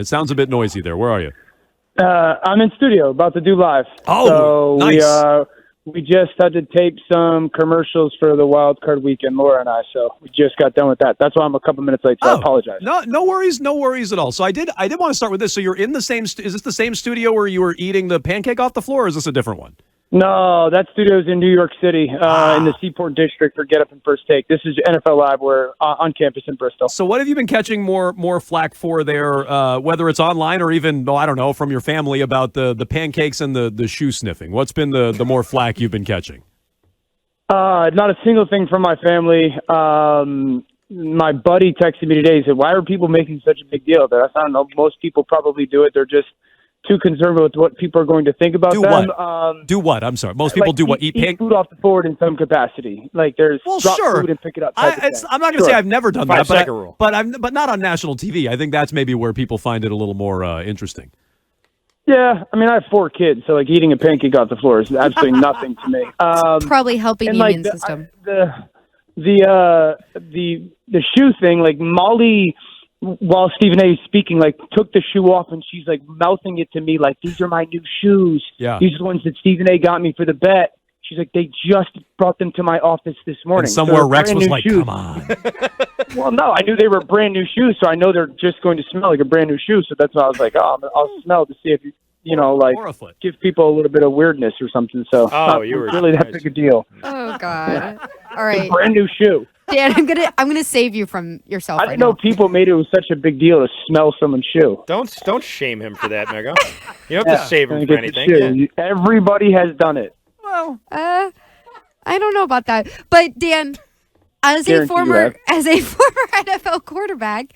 It sounds a bit noisy there. Where are you? I'm in studio, about to do live. Oh, so nice. We just had to tape some commercials for the Wild Card Weekend, Laura and I. So we just got done with that. That's why I'm a couple minutes late. So I apologize. No worries at all. So I did want to start with this. So you're in the same. Is this the same studio where you were eating the pancake off the floor, or is this a different one? No, that studio's in New York City, in the Seaport District for Get Up and First Take. This is NFL Live. We're on campus in Bristol. So what have you been catching more flack for there, whether it's online or even, I don't know, from your family about the pancakes and the shoe sniffing? What's been the more flack you've been catching? Not a single thing from my family. My buddy texted me today. He said, why are people making such a big deal of it? I don't know. Most people probably do it. They're just too concerned with what people are going to think about them. Do what? I'm sorry. Most people do what? Eat food off the board in some capacity. Like there's drop food and pick it up. I'm not going to say I've never done that, but not on national TV. I think that's maybe where people find it a little more interesting. Yeah, I mean, I have 4 kids, so like eating a pancake off the floor is absolutely nothing to me. Probably helping the immune system. The shoe thing, like Molly, while Stephen A. is speaking, like took the shoe off and she's like mouthing it to me like, these are my new shoes. Yeah. These are the ones that Stephen A. got me for the bet. She's like, they just brought them to my office this morning. And somewhere Rex was like, shoes. Come on. Well, no, I knew they were brand new shoes, so I know they're just going to smell like a brand new shoe. So that's why I was like, I'll smell to see if give people a little bit of weirdness or something. So you were really that big a deal. Oh God! All right, a brand new shoe. Dan, I'm gonna save you from yourself. I didn't know people made it such a big deal to smell someone's shoe. Don't shame him for that, Mego. You don't have to save him for anything. Yeah. Everybody has done it. Well, I don't know about that, but Dan, as a former NFL quarterback,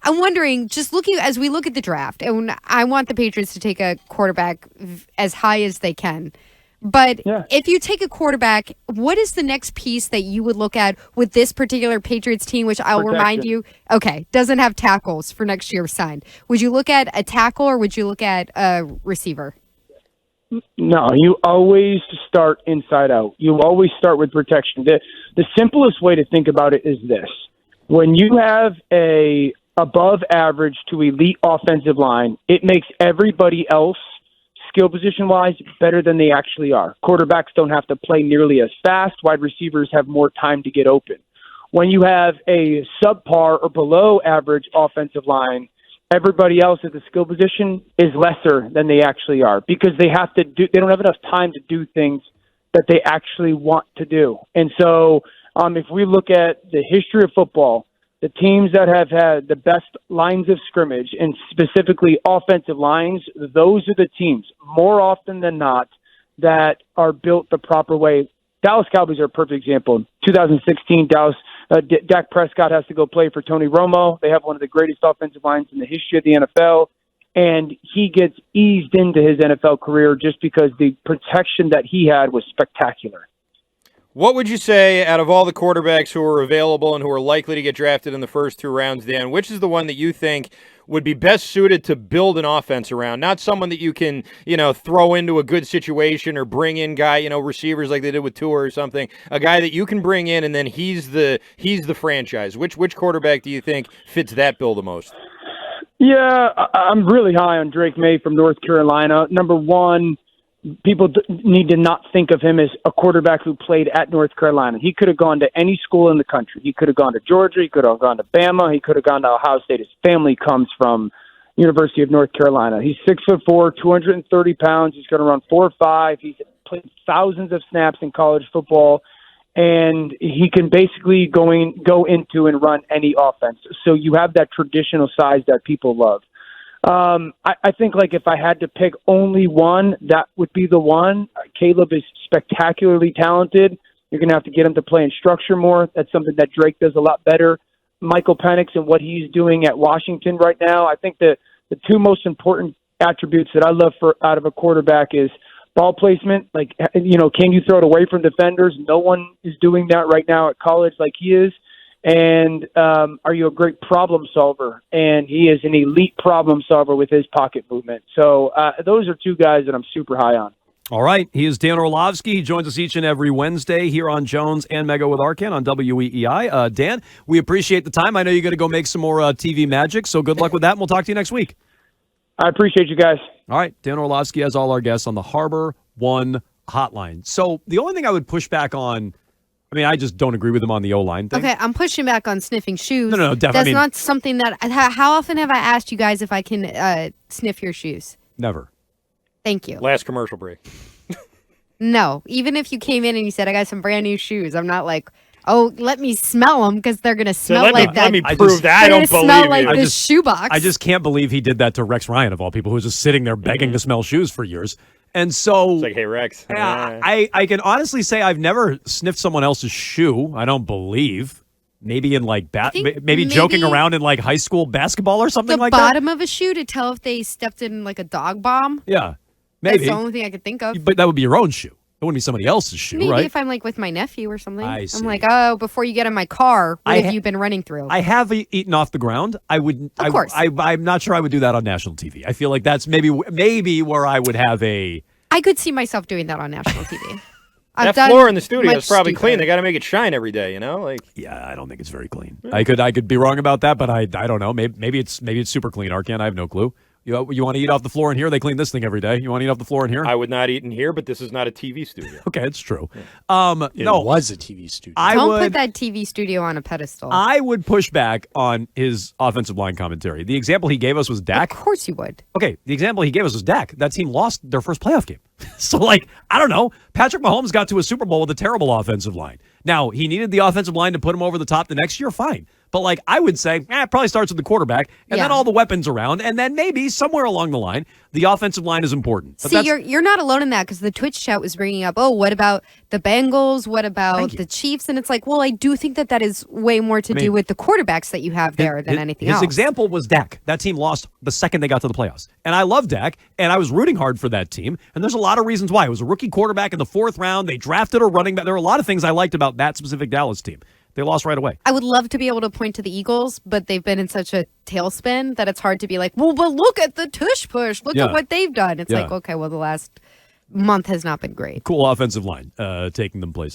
I'm wondering, just as we look at the draft, and I want the Patriots to take a quarterback as high as they can. But if you take a quarterback, what is the next piece that you would look at with this particular Patriots team, which I'll remind you, doesn't have tackles for next year signed? Would you look at a tackle or would you look at a receiver? No, you always start inside out. You always start with protection. The simplest way to think about it is this. When you have a above average to elite offensive line, it makes everybody else skill position-wise better than they actually are. Quarterbacks don't have to play nearly as fast. Wide receivers have more time to get open. When you have a subpar or below average offensive line, everybody else at the skill position is lesser than they actually are because they don't have enough time to do things that they actually want to do. And so if we look at the history of football, the teams that have had the best lines of scrimmage and specifically offensive lines, those are the teams more often than not that are built the proper way. Dallas Cowboys are a perfect example. 2016, Dak Prescott has to go play for Tony Romo. They have one of the greatest offensive lines in the history of the NFL, and he gets eased into his NFL career just because the protection that he had was spectacular. What would you say, out of all the quarterbacks who are available and who are likely to get drafted in the first 2 rounds, Dan, which is the one that you think would be best suited to build an offense around? Not someone that you can, throw into a good situation or bring in receivers like they did with Tua or something. A guy that you can bring in and then he's the franchise. Which quarterback do you think fits that bill the most? Yeah, I'm really high on Drake Maye from North Carolina. Number one, people need to not think of him as a quarterback who played at North Carolina. He could have gone to any school in the country. He could have gone to Georgia. He could have gone to Bama. He could have gone to Ohio State. His family comes from University of North Carolina. He's 6'4", 230 pounds. He's going to run 4.5. He's played thousands of snaps in college football, and he can basically go into and run any offense. So you have that traditional size that people love. I think if I had to pick only one, that would be the one. Caleb is spectacularly talented. You're going to have to get him to play in structure more. That's something that Drake does a lot better. Michael Penix and what he's doing at Washington right now. I think the 2 most important attributes that I love out of a quarterback is ball placement. Can you throw it away from defenders? No one is doing that right now at college like he is. And are you a great problem solver? And he is an elite problem solver with his pocket movement. So those are 2 guys that I'm super high on. All right. He is Dan Orlovsky. He joins us each and every Wednesday here on Jones and Mego with Arkan on WEEI. Dan, we appreciate the time. I know you're going to go make some more TV magic, so good luck with that, and we'll talk to you next week. I appreciate you guys. All right. Dan Orlovsky has all our guests on the Harbor One hotline. So the only thing I would push back on, I mean, I just don't agree with him on the O-line thing. Okay, I'm pushing back on sniffing shoes. No, definitely. That's not something that. How often have I asked you guys if I can sniff your shoes? Never. Thank you. Last commercial break. No, even if you came in and you said, I got some brand new shoes, I'm not like, oh, let me smell them because they're going to smell let like that. Let me prove that. I don't believe smell you. like this shoebox. I just can't believe he did that to Rex Ryan, of all people, who was just sitting there begging to smell shoes for years. And so, it's like, hey, Rex. I can honestly say I've never sniffed someone else's shoe. I don't believe. Maybe in like maybe joking around in like high school basketball or something like that. The bottom of a shoe to tell if they stepped in like a dog bomb. Yeah, maybe. That's the only thing I could think of. But that would be your own shoe. It wouldn't be somebody else's shoe, Maybe right? if I'm like with my nephew or something. I see. I'm like, oh, before you get in my car, what have you been running through? I have eaten off the ground. I would. Of course. I'm not sure I would do that on national TV. I feel like that's maybe where I would have a. I could see myself doing that on national TV. That floor in the studio is probably clean. They got to make it shine every day, you know? Like, yeah, I don't think it's very clean. I could be wrong about that, but I don't know. Maybe it's super clean. Arcan, I have no clue. You want to eat off the floor in here? They clean this thing every day. You want to eat off the floor in here? I would not eat in here, but this is not a TV studio. Okay, it's true. It was a TV studio. Don't put that TV studio on a pedestal. I would push back on his offensive line commentary. The example he gave us was Dak. Of course you would. Okay, the example he gave us was Dak. That team lost their first playoff game. So, like, I don't know. Patrick Mahomes got to a Super Bowl with a terrible offensive line. Now, he needed the offensive line to put him over the top the next year, fine. But, like, I would say, it probably starts with the quarterback and then all the weapons around. And then maybe somewhere along the line, the offensive line is important. But see, you're not alone in that because the Twitch chat was bringing up, what about the Bengals? What about the Chiefs? And it's like, well, I do think that is way more to do with the quarterbacks that you have there than anything else. His example was Dak. That team lost the second they got to the playoffs. And I love Dak, and I was rooting hard for that team. And there's a lot of reasons why. It was a rookie quarterback in the 4th round. They drafted a running back. There were a lot of things I liked about that specific Dallas team. They lost right away. I would love to be able to point to the Eagles, but they've been in such a tailspin that it's hard to be like, well, but look at the tush push. Look at what they've done. It's like, okay, well, the last month has not been great. Cool offensive line taking them places.